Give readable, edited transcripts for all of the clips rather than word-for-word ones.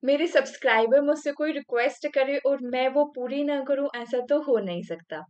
मेरे सब्सक्राइबर मुझसे कोई रिक्वेस्ट करे और मैं वो पूरी ना करूँ, ऐसा तो हो नहीं सकता।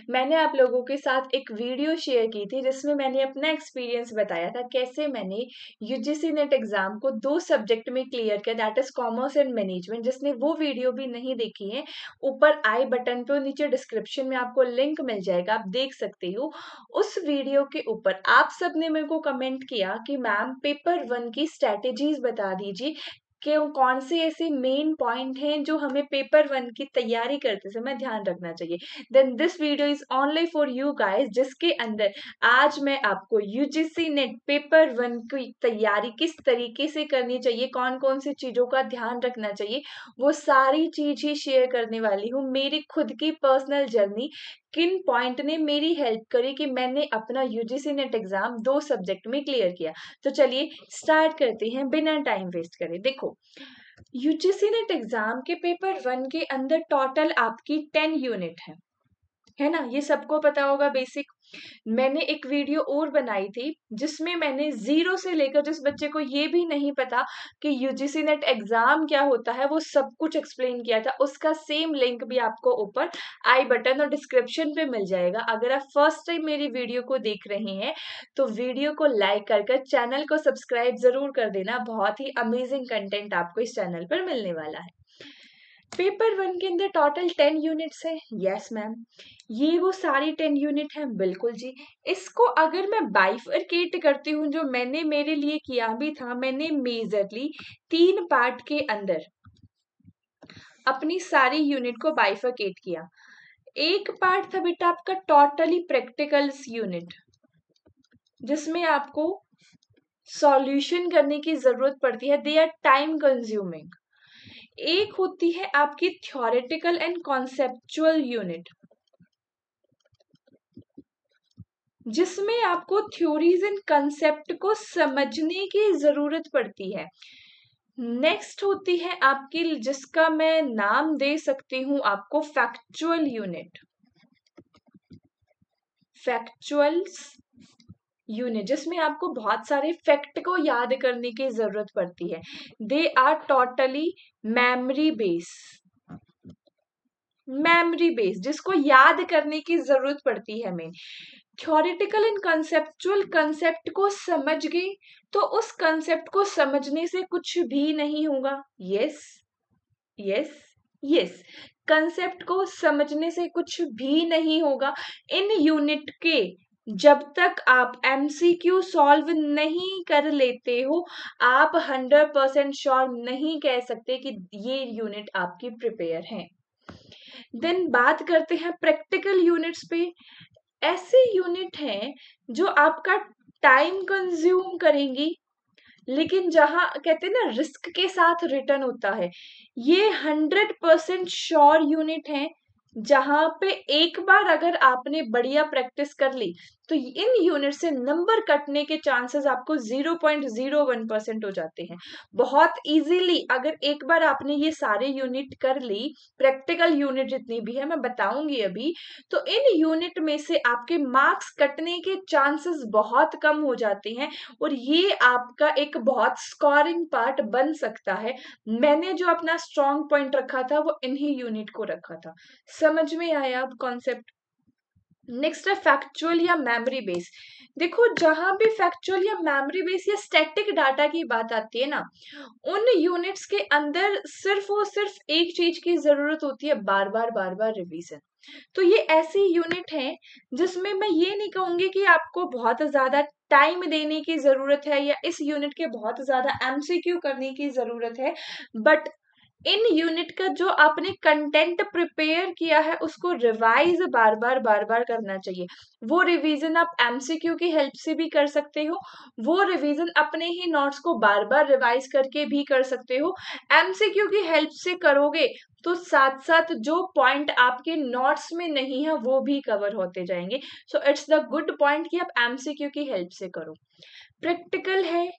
मैंने आप लोगों के साथ एक वीडियो शेयर की थी जिसमें मैंने अपना एक्सपीरियंस बताया था कैसे मैंने यूजीसी नेट एग्ज़ाम को 2 सब्जेक्ट में क्लियर किया, that is commerce and management. जिसने वो वीडियो भी नहीं देखी है, ऊपर आई बटन पे और नीचे डिस्क्रिप्शन में आपको लिंक मिल जाएगा, आप देख सकते हो। उस वीडियो के ऊपर आप सबने मेरे को कमेंट किया कि मैम पेपर 1 की स्ट्रैटेजीज़ बता दीजिए कि वो कौन से ऐसे मेन पॉइंट हैं जो हमें पेपर 1 की तैयारी करते समय ध्यान रखना चाहिए। Then this video is only for you guys, जिसके अंदर आज मैं आपको यूजीसी नेट पेपर 1 की तैयारी किस तरीके से करनी चाहिए, कौन-कौन सी चीज़ों का ध्यान रखना चाहिए, वो सारी चीज़ ही शेयर करने वाली हूँ। मेरी खुद की पर्सनल जर्नी किन पॉइंट ने मेरी हेल्प करी कि मैंने अपना यूजीसी नेट एग्ज़ाम 2 सब्जेक्ट में क्लियर किया। तो चलिए स्टार्ट करते हैं बिना टाइम वेस्ट करे। देखो, यूजीसी नेट एग्ज़ाम के पेपर 1 के अंदर टोटल आपकी 10 यूनिट है ना? ये सबको पता होगा बेसिक। मैंने एक वीडियो और बनाई थी जिसमें मैंने ज़ीरो से लेकर, जिस बच्चे को ये भी नहीं पता कि यूजीसी नेट एग्ज़ाम क्या होता है, वो सब कुछ एक्सप्लेन किया था। उसका सेम लिंक भी आपको ऊपर आई बटन और डिस्क्रिप्शन पे मिल जाएगा। अगर आप फर्स्ट टाइम मेरी वीडियो को देख रहे हैं, तो वीडियो को लाइक कर चैनल को सब्सक्राइब ज़रूर कर देना। बहुत ही अमेज़िंग कंटेंट आपको इस चैनल पर मिलने वाला है। पेपर 1 के अंदर टोटल 10 यूनिट्स हैं। यस मैम, ये वो सारी 10 यूनिट हैं, बिल्कुल जी। इसको अगर मैं बाइफरकेट करती हूँ, जो मैंने मेरे लिए किया भी था, मैंने मेजरली 3 पार्ट के अंदर अपनी सारी यूनिट को बाइफरकेट किया। एक पार्ट था बेटा आपका टोटली प्रैक्टिकल्स यूनिट, जिसमें आपको सॉल्यूशन करने की ज़रूरत पड़ती है, दे आर टाइम कंज्यूमिंग। एक होती है आपकी थ्योरेटिकल एंड कॉन्सेप्चुअल यूनिट, जिसमें आपको थ्योरीज एंड कंसेप्ट को समझने की जरूरत पड़ती है। नेक्स्ट होती है आपकी, जिसका मैं नाम दे सकती हूँ आपको फैक्चुअल यूनिट। फैक्चुअल्स यूनिट जिसमें आपको बहुत सारे फैक्ट को याद करने की जरूरत पड़ती है। They are totally memory base, memory base जिसको याद करने की जरूरत पड़ती है हमें। थ्योरेटिकल एंड कंसेप्चुअल, कंसेप्ट को समझ गए तो उस कंसेप्ट को समझने से कुछ भी नहीं होगा। यस यस यस, कंसेप्ट को समझने से कुछ भी नहीं होगा इन यूनिट के, जब तक आप एमसीक्यू सॉल्व नहीं कर लेते हो। आप 100% श्योर नहीं कह सकते कि ये यूनिट आपकी प्रिपेयर है। देन बात करते हैं प्रैक्टिकल यूनिट्स पे। ऐसे यूनिट हैं जो आपका टाइम कंज्यूम करेंगी, लेकिन जहां कहते हैं ना रिस्क के साथ रिटर्न होता है, ये 100% श्योर यूनिट है। जहां पे एक बार अगर आपने बढ़िया प्रैक्टिस कर ली, तो इन यूनिट से नंबर कटने के चांसेस आपको 0.01% हो जाते हैं। बहुत इजीली अगर एक बार आपने ये सारे यूनिट कर ली, प्रैक्टिकल यूनिट जितनी भी है मैं बताऊंगी अभी, तो इन यूनिट में से आपके मार्क्स कटने के चांसेस बहुत कम हो जाते हैं और ये आपका एक बहुत स्कोरिंग पार्ट बन सकता है। मैंने जो अपना स्ट्रॉन्ग पॉइंट रखा था वो इन्हीं यूनिट को रखा था। समझ में आया अब कॉन्सेप्ट? नेक्स्ट है फैक्चुअल या मेमोरी बेस। देखो, जहां भी फैक्चुअल या मेमोरी बेस या स्टैटिक डाटा की बात आती है ना, उन यूनिट्स के अंदर सिर्फ और सिर्फ एक चीज की जरूरत होती है, बार बार रिवीजन। तो ये ऐसी यूनिट है जिसमें मैं ये नहीं कहूंगी कि आपको बहुत ज्यादा टाइम देने की जरूरत है या इस यूनिट के बहुत ज्यादा एमसीक्यू करने की जरूरत है, बट इन यूनिट का जो आपने कंटेंट प्रिपेयर किया है उसको रिवाइज बार बार करना चाहिए। वो रिवीजन आप एमसीक्यू की हेल्प से भी कर सकते हो, वो रिवीजन अपने ही नोट्स को बार बार रिवाइज करके भी कर सकते हो। एमसीक्यू की हेल्प से करोगे तो साथ साथ जो पॉइंट आपके नोट्स में नहीं है वो भी कवर होते जाएंगे। So it's the good point कि आप एमसीक्यू की हेल्प से करो। प्रैक्टिकल है,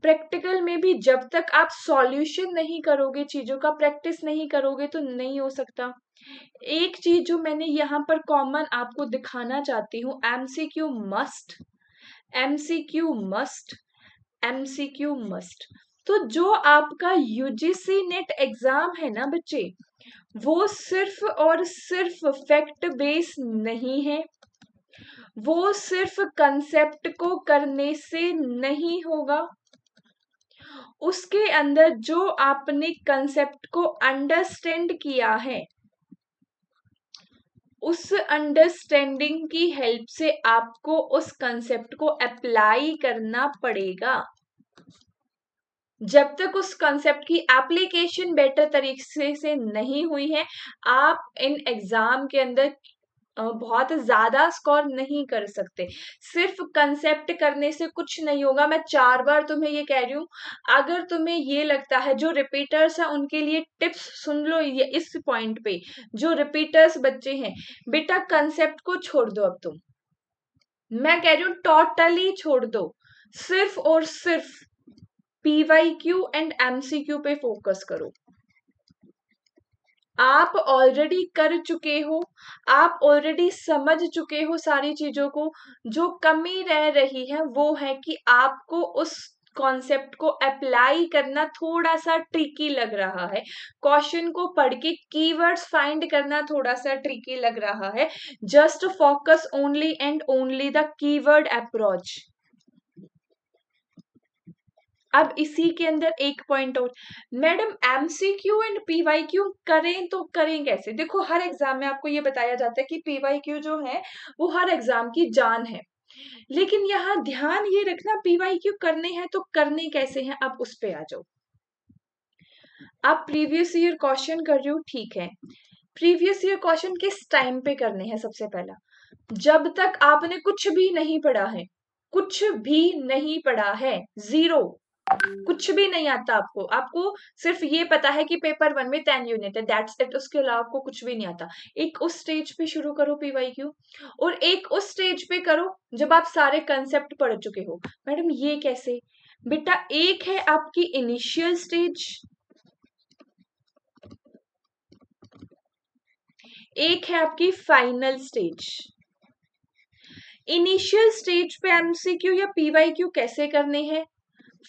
प्रैक्टिकल में भी जब तक आप सॉल्यूशन नहीं करोगे, चीजों का प्रैक्टिस नहीं करोगे तो नहीं हो सकता। एक चीज जो मैंने यहाँ पर कॉमन आपको दिखाना चाहती हूँ, MCQ must, MCQ must, MCQ must. तो जो आपका यूजीसी नेट एग्जाम है ना बच्चे, वो सिर्फ और सिर्फ फैक्ट बेस नहीं है, वो सिर्फ कंसेप्ट को करने से नहीं होगा। उसके अंदर जो आपने कंसेप्ट को अंडरस्टैंड किया है, उस अंडरस्टैंडिंग की हेल्प से आपको उस कंसेप्ट को अप्लाई करना पड़ेगा। जब तक उस कंसेप्ट की एप्लीकेशन बेटर तरीके से नहीं हुई है, आप इन एग्जाम के अंदर बहुत ज्यादा स्कोर नहीं कर सकते। सिर्फ कंसेप्ट करने से कुछ नहीं होगा। मैं 4 बार तुम्हें ये कह रही हूँ। अगर तुम्हें ये लगता है, जो रिपीटर्स है उनके लिए टिप्स सुन लो ये इस पॉइंट पे, जो रिपीटर्स बच्चे हैं, बेटा कंसेप्ट को छोड़ दो। अब तुम, मैं कह रही हूँ टोटली छोड़ दो, सिर्फ और सिर्फ पीवाईक्यू एंड एमसीक्यू पे फोकस करो। आप ऑलरेडी कर चुके हो, आप ऑलरेडी समझ चुके हो सारी चीजों को। जो कमी रह रही है वो है कि आपको उस कॉन्सेप्ट को अप्लाई करना थोड़ा सा ट्रिकी लग रहा है। क्वेश्चन को पढ़ के कीवर्ड्स फाइंड करना थोड़ा सा ट्रिकी लग रहा है। Just focus only and only the keyword approach. अब इसी के अंदर एक पॉइंट और, मैडम एमसीक्यू एंड पीवाईक्यू करें तो करें कैसे? देखो, हर एग्जाम में आपको ये बताया जाता है कि पीवाईक्यू जो है वो हर एग्जाम की जान है, लेकिन यहाँ ध्यान ये रखना, पीवाईक्यू करने हैं तो करने कैसे हैं, आप उस पे आ जाओ। आप प्रीवियस ईयर क्वेश्चन कर रहे हो, ठीक है। प्रीवियस ईयर क्वेश्चन किस टाइम पे करने हैं? सबसे पहला, जब तक आपने कुछ भी नहीं पढ़ा है, कुछ भी नहीं पढ़ा है, जीरो, कुछ भी नहीं आता आपको। आपको सिर्फ ये पता है कि पेपर 1 में 10 यूनिट है, दैट्स इट। उसके अलावा आपको कुछ भी नहीं आता। एक उस स्टेज पे शुरू करो पीवाईक्यू, और एक उस स्टेज पे करो जब आप सारे कंसेप्ट पढ़ चुके हो। मैडम ये कैसे? बेटा, एक है आपकी इनिशियल स्टेज, एक है आपकी फाइनल स्टेज। इनिशियल स्टेज पे एमसीक्यू या पीवाईक्यू कैसे करने हैं,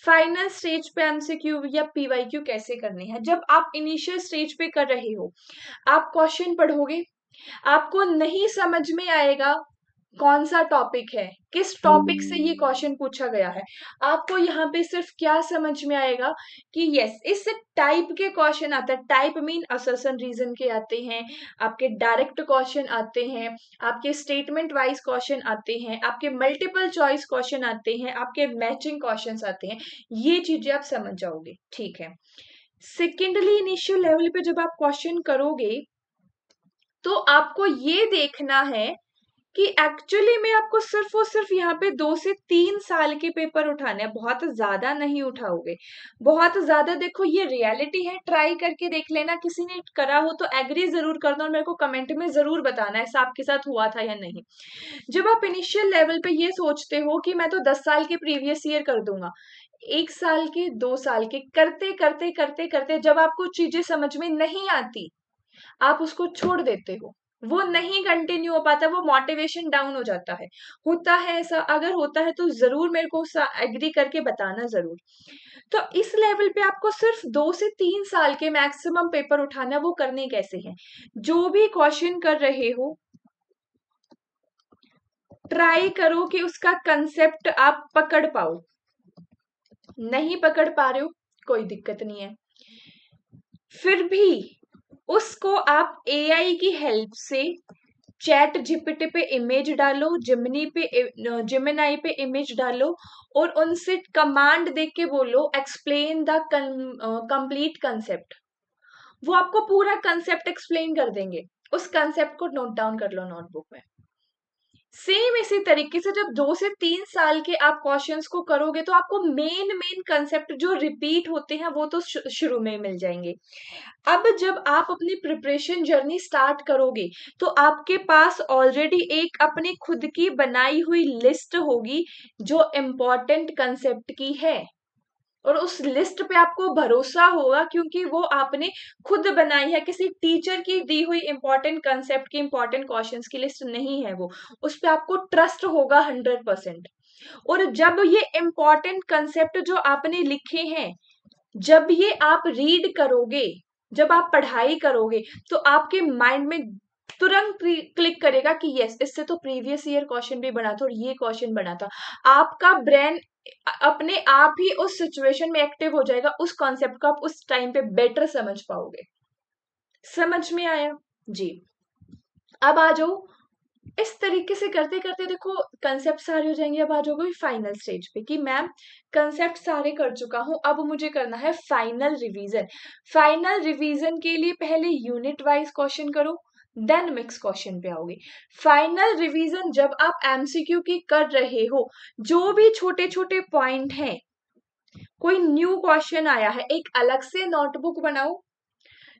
फाइनल स्टेज पे एमसीक्यू या पीवाईक्यू कैसे करने हैं? जब आप इनिशियल स्टेज पे कर रहे हो, आप क्वेश्चन पढ़ोगे, आपको नहीं समझ में आएगा कौन सा टॉपिक है, किस टॉपिक से ये क्वेश्चन पूछा गया है। आपको यहाँ पे सिर्फ क्या समझ में आएगा कि यस, इस टाइप के क्वेश्चन आते हैं। टाइप मीन असर्शन रीजन के आते हैं, आपके डायरेक्ट क्वेश्चन आते हैं, आपके स्टेटमेंट वाइज क्वेश्चन आते हैं, आपके मल्टीपल चॉइस क्वेश्चन आते हैं, आपके मैचिंग क्वेश्चंस आते हैं। ये चीजें आप समझ जाओगे, ठीक है। सेकेंडली, इनिशियल लेवल पे जब आप क्वेश्चन करोगे तो आपको ये देखना है कि एक्चुअली में आपको सिर्फ और सिर्फ यहाँ पे 2 से 3 साल के पेपर उठाने हैं, बहुत ज्यादा नहीं उठाओगे। बहुत ज्यादा, देखो ये रियलिटी है, ट्राई करके देख लेना। किसी ने करा हो तो एग्री जरूर करना और मेरे को कमेंट में जरूर बताना ऐसा आपके साथ हुआ था या नहीं। जब आप इनिशियल लेवल पे ये सोचते हो कि मैं तो 10 साल के प्रीवियस ईयर कर दूंगा, 1 साल के, 2 साल के करते करते करते करते जब आपको चीजें समझ में नहीं आती, आप उसको छोड़ देते हो, वो नहीं कंटिन्यू हो पाता, वो मोटिवेशन डाउन हो जाता है। होता है ऐसा? अगर होता है तो जरूर मेरे को एग्री करके बताना जरूर। तो इस लेवल पे आपको सिर्फ 2 से 3 साल के मैक्सिमम पेपर उठाना, वो करने कैसे हैं? जो भी क्वेश्चन कर रहे हो, ट्राई करो कि उसका कंसेप्ट आप पकड़ पाओ। नहीं पकड़ पा रहे हो, कोई दिक्कत नहीं है, फिर भी उसको आप एआई की हेल्प से, चैट जीपीटी पे इमेज डालो, जिमिनाई पे इमेज डालो, और उनसे कमांड दे के बोलो एक्सप्लेन द कंप्लीट कंसेप्ट। वो आपको पूरा कंसेप्ट एक्सप्लेन कर देंगे। उस कंसेप्ट को नोट डाउन कर लो नोटबुक में। सेम इसी तरीके से जब 2 से 3 साल के आप क्वेश्चंस को करोगे तो आपको मेन मेन कंसेप्ट जो रिपीट होते हैं वो तो शुरू में मिल जाएंगे। अब जब आप अपनी प्रिपरेशन जर्नी स्टार्ट करोगे तो आपके पास ऑलरेडी एक अपनी खुद की बनाई हुई लिस्ट होगी जो इम्पोर्टेंट कंसेप्ट की है, और उस लिस्ट पे आपको भरोसा होगा क्योंकि वो आपने खुद बनाई है, किसी टीचर की दी हुई इंपॉर्टेंट कंसेप्ट की, इंपॉर्टेंट क्वेश्चंस की लिस्ट नहीं है वो। उस पे आपको ट्रस्ट होगा 100%। और जब ये इंपॉर्टेंट कंसेप्ट जो आपने लिखे हैं जब ये आप रीड करोगे, जब आप पढ़ाई करोगे, तो आपके माइंड में तुरंत क्लिक करेगा कि यस, इससे तो प्रीवियस ईयर क्वेश्चन भी बना था और ये क्वेश्चन बना था। आपका ब्रेन अपने आप ही उस सिचुएशन में एक्टिव हो जाएगा, उस कॉन्सेप्ट को आप उस टाइम पे बेटर समझ पाओगे। समझ में आया जी? अब आ जाओ, इस तरीके से करते करते देखो कंसेप्ट सारे हो जाएंगे। अब आ जाओगे फाइनल स्टेज पे कि मैम कंसेप्ट सारे कर चुका हूं, अब मुझे करना है फाइनल रिवीजन। फाइनल रिवीजन के लिए पहले यूनिट वाइज क्वेश्चन करो, देन मिक्स क्वेश्चन पे आओगे। फाइनल रिवीजन जब आप एमसीक्यू की कर रहे हो, जो भी छोटे छोटे पॉइंट हैं, कोई न्यू क्वेश्चन आया है, एक अलग से नोटबुक बनाओ।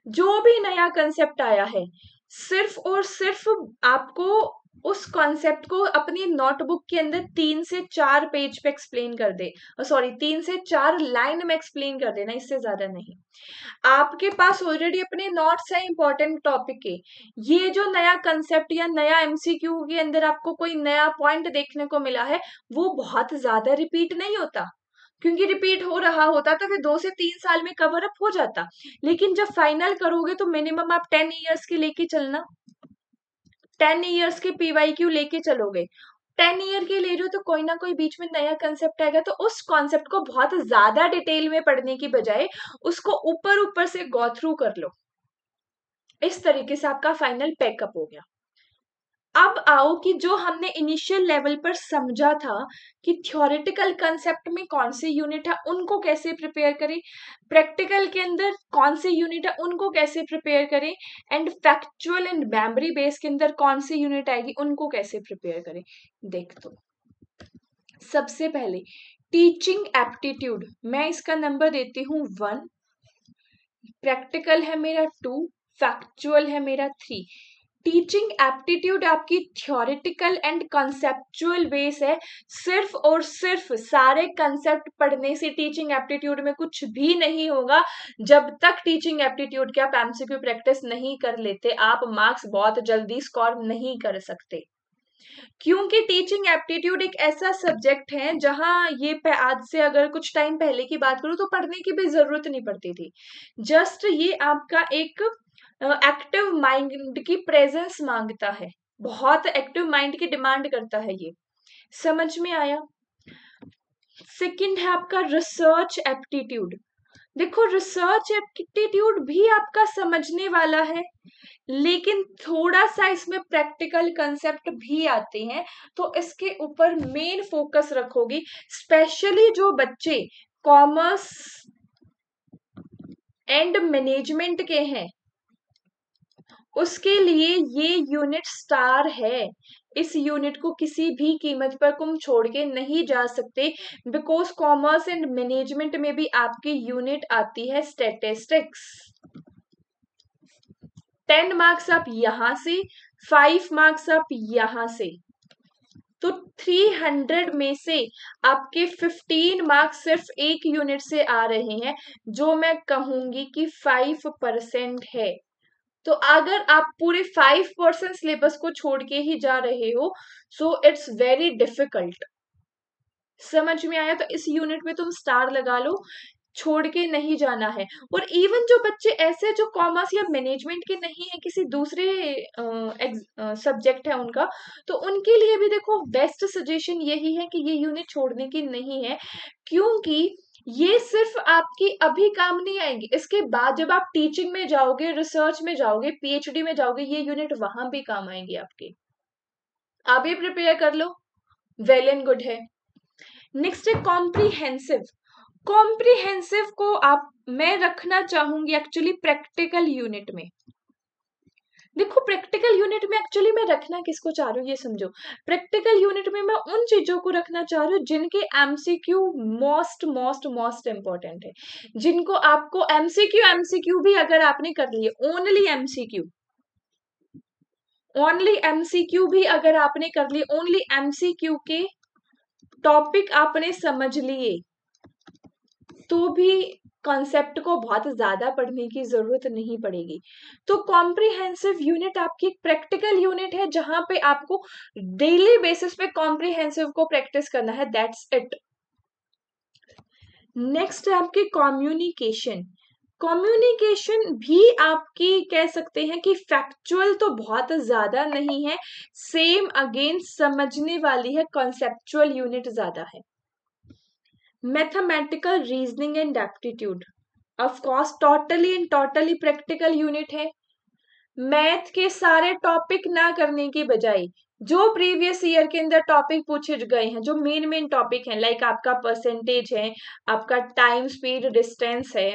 जो भी नया कंसेप्ट आया है, सिर्फ और सिर्फ आपको उस कॉन्सेप्ट को अपनी नोटबुक के अंदर 3 से 4 पेज पे एक्सप्लेन कर दे, सॉरी 3 से 4 लाइन में एक्सप्लेन कर देना, इससे ज्यादा नहीं। आपके पास ऑलरेडी अपने नोट्स है इंपॉर्टेंट टॉपिक के। ये जो नया कंसेप्ट या नया एमसीक्यू के अंदर आपको कोई नया पॉइंट देखने को मिला है, वो बहुत ज्यादा रिपीट नहीं होता, क्योंकि रिपीट हो रहा होता तो फिर 2 से 3 साल में कवर अप हो जाता। लेकिन जब फाइनल करोगे तो मिनिमम आप 10 ईयर्स के लेके चलना, 10 ईयर्स के पीवाईक्यू लेके चलोगे। 10 ईयर के ले रहे हो तो कोई ना कोई बीच में नया कंसेप्ट आएगा, तो उस कॉन्सेप्ट को बहुत ज्यादा डिटेल में पढ़ने की बजाय उसको ऊपर ऊपर से गो थ्रू कर लो। इस तरीके से आपका फाइनल पैकअप हो गया। अब आओ कि जो हमने इनिशियल लेवल पर समझा था कि थ्योरेटिकल कंसेप्ट में कौन से यूनिट है, उनको कैसे प्रिपेयर करें, प्रैक्टिकल के अंदर कौन से यूनिट है, उनको कैसे प्रिपेयर करें, and factual and memory base के अंदर कौन सी यूनिट आएगी, उनको कैसे प्रिपेयर करें। देख तो सबसे पहले टीचिंग एप्टीट्यूड, मैं इसका नंबर देती हूँ 1, प्रैक्टिकल है मेरा 2, फैक्चुअल है मेरा 3। टीचिंग एप्टीट्यूड आपकी थ्योरेटिकल एंड कंसेप्चुअल बेस है। सिर्फ और सिर्फ सारे कंसेप्ट पढ़ने से टीचिंग एप्टीट्यूड में कुछ भी नहीं होगा। जब तक टीचिंग एप्टीट्यूड के आप एमसीक्यू प्रैक्टिस नहीं कर लेते, आप मार्क्स बहुत जल्दी स्कोर नहीं कर सकते। क्योंकि टीचिंग एप्टीट्यूड एक ऐसा सब्जेक्ट है जहां ये आज से अगर कुछ टाइम पहले की बात करूं तो पढ़ने की भी जरूरत नहीं पड़ती थी। जस्ट ये आपका एक एक्टिव माइंड की प्रेजेंस मांगता है, बहुत एक्टिव माइंड की डिमांड करता है ये। समझ में आया? सेकंड है आपका रिसर्च एप्टीट्यूड। देखो रिसर्च एप्टीट्यूड भी आपका समझने वाला है, लेकिन थोड़ा सा इसमें प्रैक्टिकल कंसेप्ट भी आते हैं, तो इसके ऊपर मेन फोकस रखोगी। स्पेशली जो बच्चे कॉमर्स एंड मैनेजमेंट के हैं, उसके लिए ये यूनिट स्टार है। इस यूनिट को किसी भी कीमत पर तुम छोड़ के नहीं जा सकते, बिकॉज कॉमर्स एंड मैनेजमेंट में भी आपकी यूनिट आती है स्टैटिस्टिक्स। 10 मार्क्स आप यहां से, 5 मार्क्स आप यहां से, तो 300 में से आपके 15 मार्क्स सिर्फ एक यूनिट से आ रहे हैं, जो मैं कहूंगी कि 5% है। तो अगर आप पूरे 5% सिलेबस को छोड़ के ही जा रहे हो, सो इट्स वेरी डिफिकल्ट। समझ में आया? तो इस यूनिट में तुम स्टार लगा लो, छोड़ के नहीं जाना है। और इवन जो बच्चे ऐसे जो कॉमर्स या मैनेजमेंट के नहीं है, किसी दूसरे सब्जेक्ट है उनका, तो उनके लिए भी देखो बेस्ट सजेशन यही है कि ये यूनिट छोड़ने की नहीं है, क्योंकि ये सिर्फ आपकी अभी काम नहीं आएंगी, इसके बाद जब आप टीचिंग में जाओगे, रिसर्च में जाओगे, पीएचडी में जाओगे, ये यूनिट वहां भी काम आएंगी आपके। आप ये प्रिपेयर कर लो, वेल एंड गुड है। नेक्स्ट है कॉम्प्रीहेंसिव। कॉम्प्रीहेंसिव को आप मैं रखना चाहूंगी एक्चुअली प्रैक्टिकल यूनिट में। देखो प्रैक्टिकल यूनिट में एक्चुअली मैं रखना किसको चाह रही हूँ ये समझो। प्रैक्टिकल यूनिट में मैं उन चीजों को रखना चाह रही हूँ जिनके MCQ most most most important है, जिनको आपको एमसीक्यू एमसीक्यू भी अगर आपने कर लिए, ओनली एमसीक्यू भी अगर आपने कर लिए, ओनली एमसीक्यू के टॉपिक आपने समझ लिए, तो भी कॉन्सेप्ट को बहुत ज्यादा पढ़ने की जरूरत नहीं पड़ेगी। तो कॉम्प्रिहेंसिव यूनिट आपकी एक प्रैक्टिकल यूनिट है, जहां पे आपको डेली बेसिस पे कॉम्प्रिहेंसिव को प्रैक्टिस करना है, दैट्स इट। नेक्स्ट है आपकी कम्युनिकेशन। कम्युनिकेशन भी आपकी कह सकते हैं कि फैक्चुअल तो बहुत ज्यादा नहीं है, सेम अगेन समझने वाली है, कॉन्सेप्चुअल यूनिट ज्यादा है। Mathematical reasoning and aptitude of course totally and totally practical unit है। मैथ के सारे टॉपिक ना करने की बजाय जो प्रीवियस ईयर के अंदर टॉपिक पूछे गए हैं, जो मेन मेन टॉपिक हैं, लाइक आपका परसेंटेज है, आपका टाइम स्पीड डिस्टेंस है,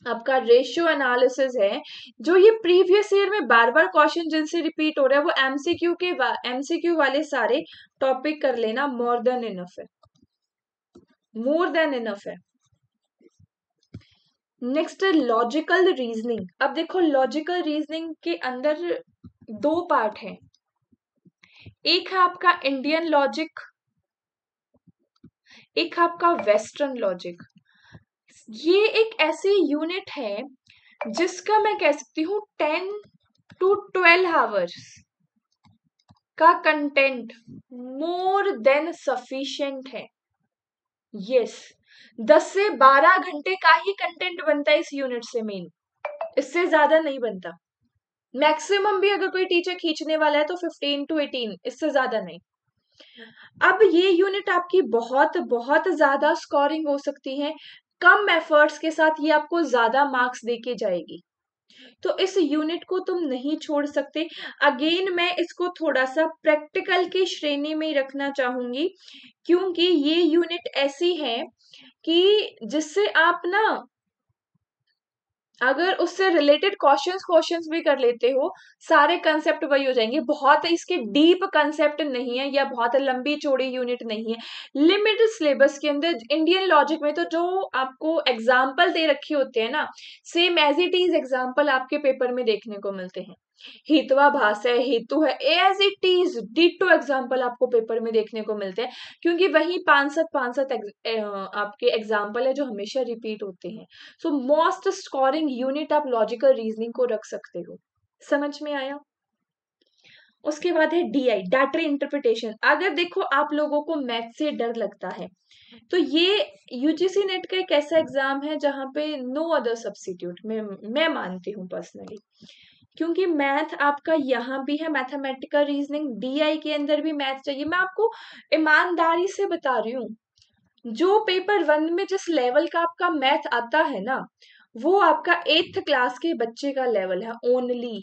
आपका रेशियो एनालिसिस है, जो ये प्रीवियस ईयर में बार बार क्वेश्चन जिनसे रिपीट हो रहा है, वो एमसीक्यू वाले सारे टॉपिक कर लेना, मोर देन इनफ है, मोर देन इनफ है। नेक्स्ट है लॉजिकल रीजनिंग। अब देखो लॉजिकल रीजनिंग के अंदर दो पार्ट हैं, एक है आपका इंडियन लॉजिक, एक है आपका वेस्टर्न लॉजिक। ये एक ऐसी यूनिट है जिसका मैं कह सकती हूँ 10 to 12 आवर्स का कंटेंट मोर देन सफिशिएंट है। यस, 10 से 12 घंटे का ही कंटेंट बनता है इस यूनिट से, मेन इससे ज्यादा नहीं बनता। मैक्सिमम भी अगर कोई टीचर खींचने वाला है तो 15 to 18, इससे ज्यादा नहीं। अब ये यूनिट आपकी बहुत बहुत ज्यादा स्कोरिंग हो सकती है, कम एफर्ट्स के साथ ये आपको ज्यादा मार्क्स देके जाएगी, तो इस यूनिट को तुम नहीं छोड़ सकते। अगेन मैं इसको थोड़ा सा प्रैक्टिकल की श्रेणी में ही रखना चाहूंगी, क्योंकि ये यूनिट ऐसी है कि जिससे आप ना अगर उससे रिलेटेड क्वेश्चंस भी कर लेते हो, सारे कंसेप्ट वही हो जाएंगे। बहुत इसके डीप कंसेप्ट नहीं है या बहुत लंबी चौड़ी यूनिट नहीं है, लिमिटेड सिलेबस के अंदर। इंडियन लॉजिक में तो जो आपको एग्जाम्पल दे रखे होते हैं ना, same as it is example आपके पेपर में देखने को मिलते हैं। हितवाभास है, हेतु है, as it is ditto example आपको पेपर में देखने को मिलते हैं, क्योंकि वही पांच सत आपके एग्जाम्पल है जो हमेशा रिपीट होते हैं। सो मोस्ट स्कोरिंग यूनिट आप लॉजिकल रीजनिंग को रख सकते हो। समझ में आया? उसके बाद है डीआई, डाटा इंटरप्रिटेशन। अगर देखो आप लोगों को मैथ से डर लगता है, तो ये यूजीसी नेट का एक ऐसा एग्जाम है जहां पे नो अदर सब्स्टिट्यूट मैं मानती हूँ पर्सनली, क्योंकि मैथ आपका यहाँ भी है, मैथमेटिकल रीजनिंग, डीआई के अंदर भी मैथ चाहिए। मैं आपको ईमानदारी से बता रही हूँ, जो पेपर 1 में जिस लेवल का आपका मैथ आता है ना, वो आपका 8th क्लास के बच्चे का लेवल है ओनली,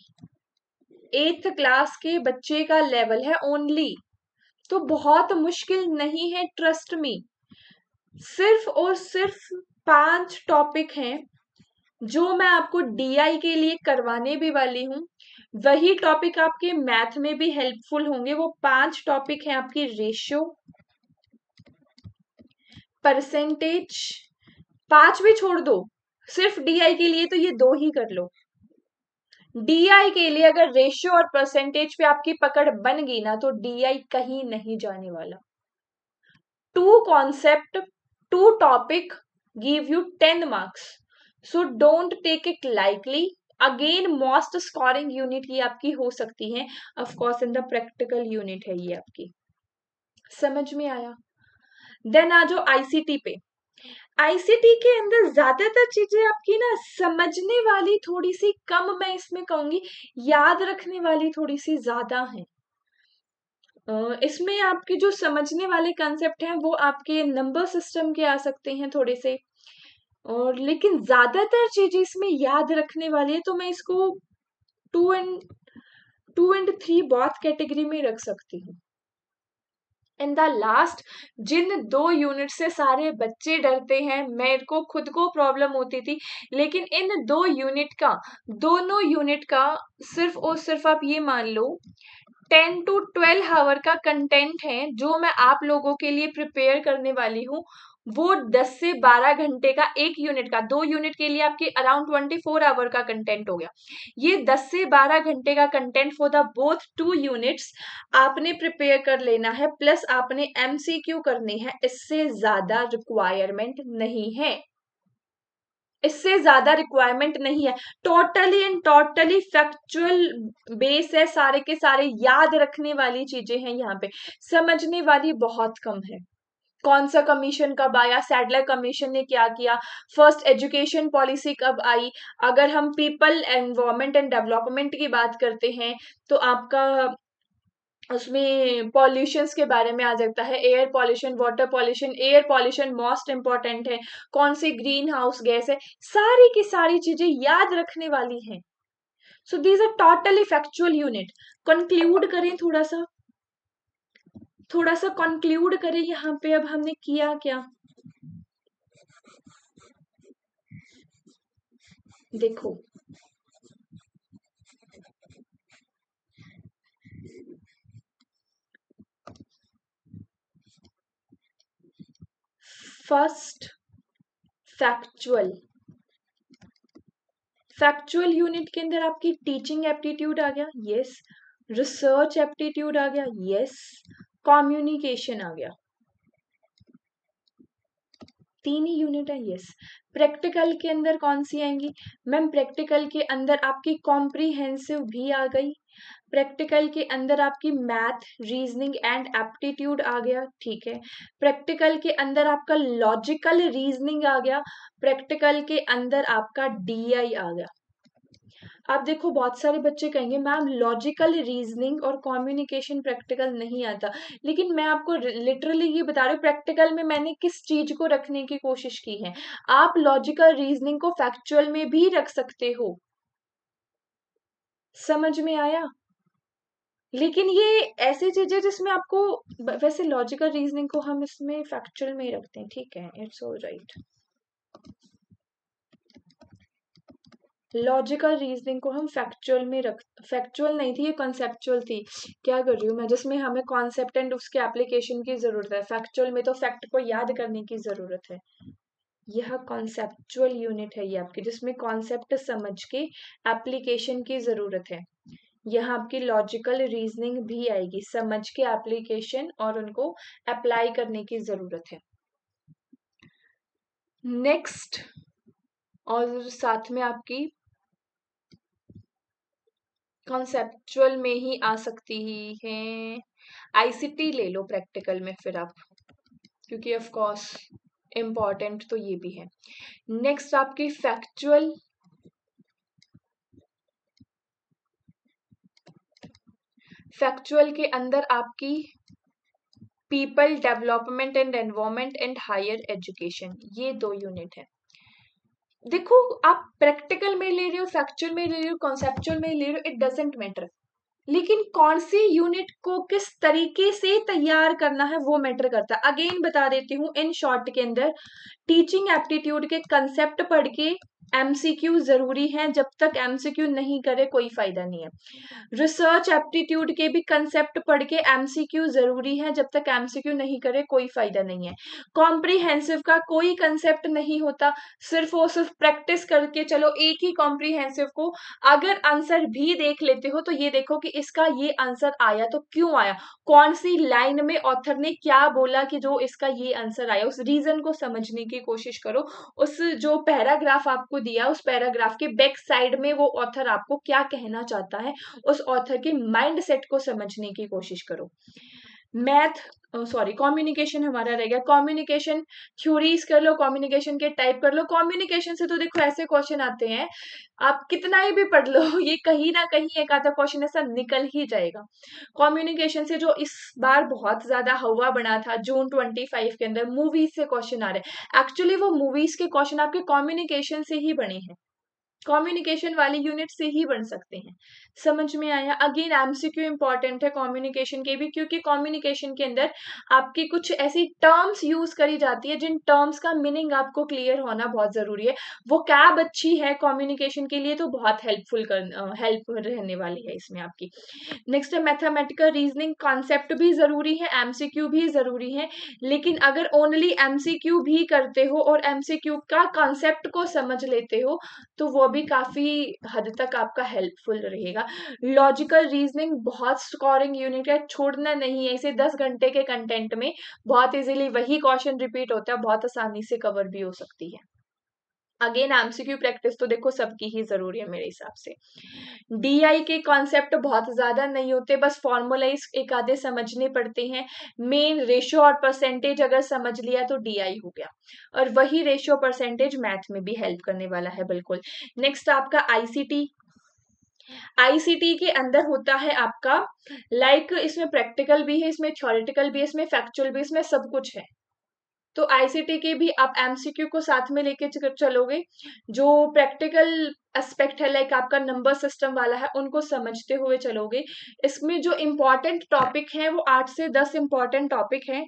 8th क्लास के बच्चे का लेवल है ओनली। तो बहुत मुश्किल नहीं है, ट्रस्ट मी। सिर्फ और सिर्फ 5 टॉपिक हैं जो मैं आपको डीआई के लिए करवाने भी वाली हूँ, वही टॉपिक आपके मैथ में भी हेल्पफुल होंगे। वो 5 टॉपिक हैं आपकी रेशियो, परसेंटेज, 5 भी छोड़ दो, सिर्फ डीआई के लिए तो ये 2 ही कर लो। डीआई के लिए अगर रेशियो और परसेंटेज पे आपकी पकड़ बन गई ना, तो डीआई कहीं नहीं जाने वाला। 2 concept, 2 topic give you 10 marks, so don't take it lightly. Again most scoring unit ये आपकी हो सकती है, of course in the practical unit है ये आपकी। समझ में आया? देन आ जाओ आईसीटी पे। आईसीटी के अंदर ज्यादातर चीजें आपकी ना समझने वाली थोड़ी सी कम, मैं इसमें कहूंगी याद रखने वाली थोड़ी सी ज्यादा है। इसमें आपके जो समझने वाले कंसेप्ट हैं वो आपके नंबर सिस्टम के आ सकते हैं थोड़े से, और लेकिन ज्यादातर चीजें इसमें याद रखने वाली है, तो मैं इसको 2 and 3 बहुत कैटेगरी में रख सकती हूँ। इन द लास्ट, जिन 2 यूनिट से सारे बच्चे डरते हैं, मेरे को खुद को प्रॉब्लम होती थी, लेकिन इन 2 यूनिट का, दोनों यूनिट का सिर्फ और सिर्फ आप ये मान लो 10 to 12 आवर का कंटेंट है जो मैं आप लोगों के लिए प्रिपेयर करने वाली हूँ। वो 10 से 12 घंटे का एक यूनिट का, 2 यूनिट के लिए आपके अराउंड 24 आवर का कंटेंट हो गया। ये 10 से 12 घंटे का content for the both 2 units आपने प्रिपेयर कर लेना है, प्लस आपने एमसीक्यू करने हैं। इससे ज्यादा रिक्वायरमेंट नहीं है, इससे ज्यादा रिक्वायरमेंट नहीं है। Totally and totally factual base है, सारे के सारे याद रखने वाली चीजें हैं यहाँ पे, समझने वाली बहुत कम है। कौन सा कमीशन कब आया, सैडलर कमीशन ने क्या किया, फर्स्ट एजुकेशन पॉलिसी कब आई। अगर हम पीपल एनवायरमेंट एंड डेवलपमेंट की बात करते हैं तो आपका उसमें पॉल्यूशंस के बारे में आ जाता है, air pollution, water pollution. Air pollution most important है, कौन सी ग्रीन हाउस गैस है, सारी की सारी चीजें याद रखने वाली हैं। So these are totally factual unit. Conclude करें, थोड़ा सा कंक्लूड करें यहाँ पे। अब हमने किया क्या, देखो फर्स्ट फैक्चुअल, फैक्चुअल यूनिट के अंदर आपकी टीचिंग एप्टीट्यूड आ गया, यस। रिसर्च एप्टीट्यूड आ गया, यस। कम्युनिकेशन आ गया, तीन ही यूनिट है, यस। प्रैक्टिकल के अंदर कौन सी आएंगी मैम, प्रैक्टिकल के अंदर आपकी कॉम्प्रिहेंसिव भी आ गई, प्रैक्टिकल के अंदर आपकी मैथ, रीजनिंग एंड एप्टीट्यूड आ गया, ठीक है। प्रैक्टिकल के अंदर आपका लॉजिकल रीजनिंग आ गया, प्रैक्टिकल के अंदर आपका डीआई आ गया। आप देखो बहुत सारे बच्चे कहेंगे मैम लॉजिकल रीजनिंग और कम्युनिकेशन प्रैक्टिकल नहीं आता, लेकिन मैं आपको लिटरली ये बता रही हूँ प्रैक्टिकल में मैंने किस चीज को रखने की कोशिश की है। आप लॉजिकल रीजनिंग को फैक्चुअल में भी रख सकते हो, समझ में आया। लेकिन ये ऐसी चीज है जिसमें आपको वैसे लॉजिकल रीजनिंग को हम इसमें फैक्चुअल में ही रखते हैं, ठीक है, it's all right. Logical reasoning को हम फैक्चुअल में रख, फैक्चुअल नहीं थी ये, कॉन्सेप्चुअल थी। क्या कर रही हूँ मैं, जिसमें हमें कॉन्सेप्ट एंड उसके एप्लीकेशन की जरूरत है। फैक्चुअल में तो फैक्ट को याद करने की जरूरत है। यह कॉन्सेप्चुअल यूनिट है ये आपकी, जिसमें कॉन्सेप्ट समझ के एप्लीकेशन की जरूरत है। यहाँ आपकी लॉजिकल रीजनिंग भी आएगी, समझ के एप्लीकेशन और उनको अप्लाई करने की जरूरत है। नेक्स्ट, और साथ में आपकी कॉन्सेप्चुअल में ही आ सकती है, आईसीटी ले लो प्रैक्टिकल में फिर आप, क्योंकि ऑफ कोर्स इम्पॉर्टेंट तो ये भी है। नेक्स्ट आपकी फैक्चुअल, फैक्चुअल के अंदर आपकी people development and environment and higher education, ये दो यूनिट है। देखो आप प्रैक्टिकल में ले रहे हो, फैक्चुअल में ले रहे हो, कॉन्सेप्चुअल में ले रहे हो, इट डजेंट मैटर, लेकिन कौन सी यूनिट को किस तरीके से तैयार करना है वो मैटर करता है। अगेन बता देती हूँ इन शॉर्ट के अंदर, टीचिंग एप्टीट्यूड के कंसेप्ट पढ़ के एमसीक्यू जरूरी है, जब तक एमसीक्यू नहीं करे कोई फायदा नहीं है। रिसर्च एप्टीट्यूड के भी कंसेप्ट पढ़ के एमसीक्यू जरूरी है, जब तक एमसीक्यू नहीं करे कोई फायदा नहीं है। कॉम्प्रिहेंसिव का कोई कंसेप्ट नहीं होता, सिर्फ और सिर्फ प्रैक्टिस करके चलो एक ही कॉम्प्रिहेंसिव को अगर आंसर भी देख लेते हो तो ये देखो कि इसका ये आंसर आया तो क्यों आया, कौन सी लाइन में ऑथर ने क्या बोला कि जो इसका ये आंसर आया, उस रीजन को समझने की कोशिश करो। उस जो पैराग्राफ आपको दिया उस पैराग्राफ के बैक साइड में वो ऑथर आपको क्या कहना चाहता है, उस ऑथर के माइंड सेट को समझने की कोशिश करो। मैथ, सॉरी कम्युनिकेशन हमारा रह गया, कम्युनिकेशन थ्योरीज कर लो, कम्युनिकेशन के टाइप कर लो। कम्युनिकेशन से तो देखो ऐसे क्वेश्चन आते हैं, आप कितना ही भी पढ़ लो ये कहीं ना कहीं एक आधा क्वेश्चन ऐसा निकल ही जाएगा। कम्युनिकेशन से जो इस बार बहुत ज्यादा हवा बना था जून 25 के अंदर, मूवीज से क्वेश्चन आ रहे हैं, एक्चुअली वो मूवीज के क्वेश्चन आपके कम्युनिकेशन से ही बने हैं, कम्युनिकेशन वाली यूनिट से ही बन सकते हैं। समझ में आया। अगेन एमसीक्यू इंपॉर्टेंट है कम्युनिकेशन के भी, क्योंकि कम्युनिकेशन के अंदर आपकी कुछ ऐसी टर्म्स यूज करी जाती है जिन टर्म्स का मीनिंग आपको क्लियर होना बहुत जरूरी है। वो कैब अच्छी है कम्युनिकेशन के लिए तो बहुत हेल्प रहने वाली है इसमें आपकी। नेक्स्ट है मैथमेटिकल रीजनिंग, कॉन्सेप्ट भी जरूरी है, एमसीक्यू भी जरूरी है, लेकिन अगर ओनली एमसीक्यू भी करते हो और एमसीक्यू का कॉन्सेप्ट को समझ लेते हो तो वो भी काफी हद तक आपका हेल्पफुल रहेगा। लॉजिकल रीजनिंग बहुत स्कोरिंग यूनिट है, छोड़ना नहीं है इसे। 10 घंटे के कंटेंट में बहुत इजीली वही क्वेश्चन रिपीट होता है, बहुत आसानी से कवर भी हो सकती है। अगेन एमसीक्यू प्रैक्टिस तो देखो सबकी ही जरूरी है मेरे हिसाब से। डीआई के कॉन्सेप्ट बहुत ज्यादा नहीं होते, बस फॉर्मूलाइज एक आधे समझने पड़ते हैं। मेन रेशियो और परसेंटेज अगर समझ लिया तो डीआई हो गया, और वही रेशियो परसेंटेज मैथ में भी हेल्प करने वाला है बिल्कुल। नेक्स्ट आपका आईसीटी। आईसीटी के अंदर होता है आपका इसमें प्रैक्टिकल भी है, इसमें थ्योरेटिकल भी है, इसमें फैक्चुअल भी, इसमें सब कुछ है। तो आईसीटी के भी आप एमसीक्यू को साथ में लेके चलोगे। जो प्रैक्टिकल एस्पेक्ट है आपका नंबर सिस्टम वाला है, उनको समझते हुए चलोगे। इसमें जो इम्पोर्टेंट टॉपिक है वो 8 से 10 इम्पोर्टेंट टॉपिक हैं,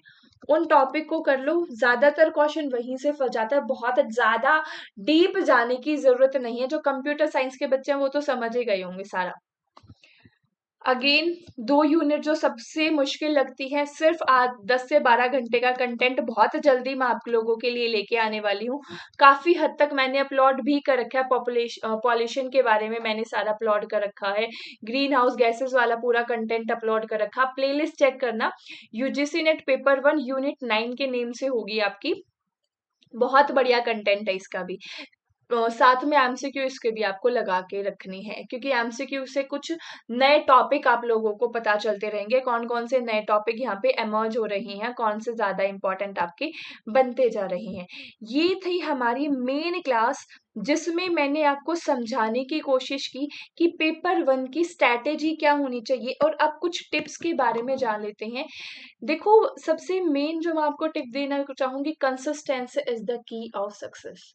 उन टॉपिक को कर लो। ज्यादातर क्वेश्चन वहीं से फंस जाता है, बहुत ज्यादा डीप जाने की जरूरत नहीं है। जो कंप्यूटर साइंस के बच्चे हैं वो तो समझ ही गए होंगे सारा। अगेन 2 यूनिट जो सबसे मुश्किल लगती है, सिर्फ 10 से 12 घंटे का कंटेंट बहुत जल्दी मैं आप लोगों के लिए लेके आने वाली हूँ। काफी हद तक मैंने अपलोड भी कर रखा है, पॉल्यूशन के बारे में मैंने सारा अपलोड कर रखा है, ग्रीन हाउस गैसेस वाला पूरा कंटेंट अपलोड कर रखा। प्लेलिस्ट चेक करना, यूजीसी नेट पेपर 1 यूनिट 9 के नेम से होगी आपकी। बहुत बढ़िया कंटेंट है इसका भी। साथ में एमसीक्यू इसके भी आपको लगा के रखनी है, क्योंकि एमसीक्यू से कुछ नए टॉपिक आप लोगों को पता चलते रहेंगे, कौन कौन से नए टॉपिक यहाँ पे एमर्ज हो रहे हैं, कौन से ज्यादा इंपॉर्टेंट आपके बनते जा रहे हैं। ये थी हमारी मेन क्लास, जिसमें मैंने आपको समझाने की कोशिश की कि पेपर 1 की स्ट्रैटेजी क्या होनी चाहिए। और अब कुछ टिप्स के बारे में जान लेते हैं। देखो, सबसे मेन जो मैं आपको टिप देना चाहूंगी, consistency is the key of success.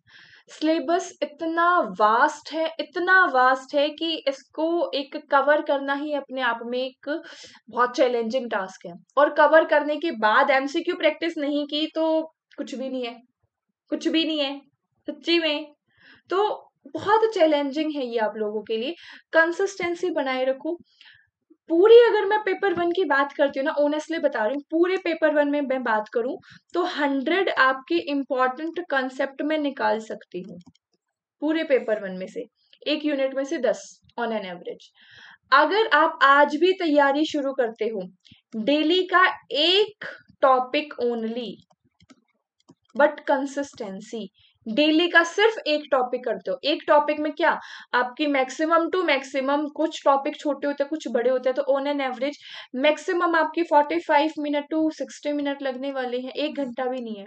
Syllabus इतना वास्ट है, इतना वास्ट है कि इसको एक कवर करना ही अपने आप में एक बहुत चैलेंजिंग टास्क है। और कवर करने के बाद एमसीक्यू प्रैक्टिस नहीं की तो कुछ भी नहीं है, कुछ भी नहीं है सच्ची में। तो बहुत चैलेंजिंग है ये आप लोगों के लिए। कंसिस्टेंसी बनाए रखो। पूरी अगर मैं पेपर 1 की बात करती हूँ ना, ऑनेस्टली बता रही हूँ, पूरे पेपर 1 में मैं बात करूँ तो 100 आपके इम्पोर्टेंट कंसेप्ट में निकाल सकती हूँ, पूरे पेपर 1 में से। एक यूनिट में से 10 ऑन एन एवरेज। अगर आप आज भी तैयारी शुरू करते हो, डेली का एक topic only, but consistency, daily का सिर्फ एक टॉपिक करते हो। एक टॉपिक में क्या, आपकी मैक्सिमम टू मैक्सिमम, कुछ टॉपिक छोटे होते हैं कुछ बड़े होते हैं, तो ऑन एन एवरेज मैक्सिमम आपकी 45 मिनट टू 60 मिनट लगने वाले हैं, 1 घंटा भी नहीं है।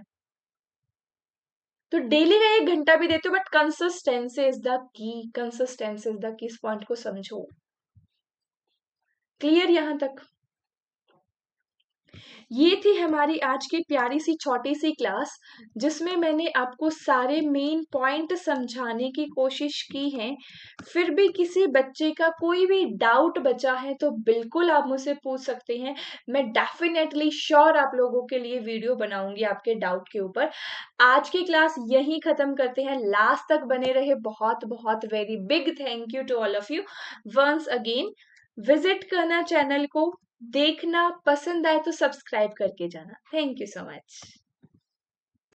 तो डेली का 1 घंटा भी देते हो, but consistency is the key, consistency is the key. इस पॉइंट को समझो। क्लियर यहां तक? ये थी हमारी आज की प्यारी सी छोटी सी क्लास, जिसमें मैंने आपको सारे मेन पॉइंट समझाने की कोशिश की है। फिर भी किसी बच्चे का कोई भी डाउट बचा है तो बिल्कुल आप मुझसे पूछ सकते हैं। मैं डेफिनेटली श्योर आप लोगों के लिए वीडियो बनाऊंगी आपके डाउट के ऊपर। आज की क्लास यहीं खत्म करते हैं। लास्ट तक बने रहे, बहुत बहुत very big thank you to all of you once again. Visit करना चैनल को, देखना, पसंद आए तो सब्सक्राइब करके जाना। Thank you so much.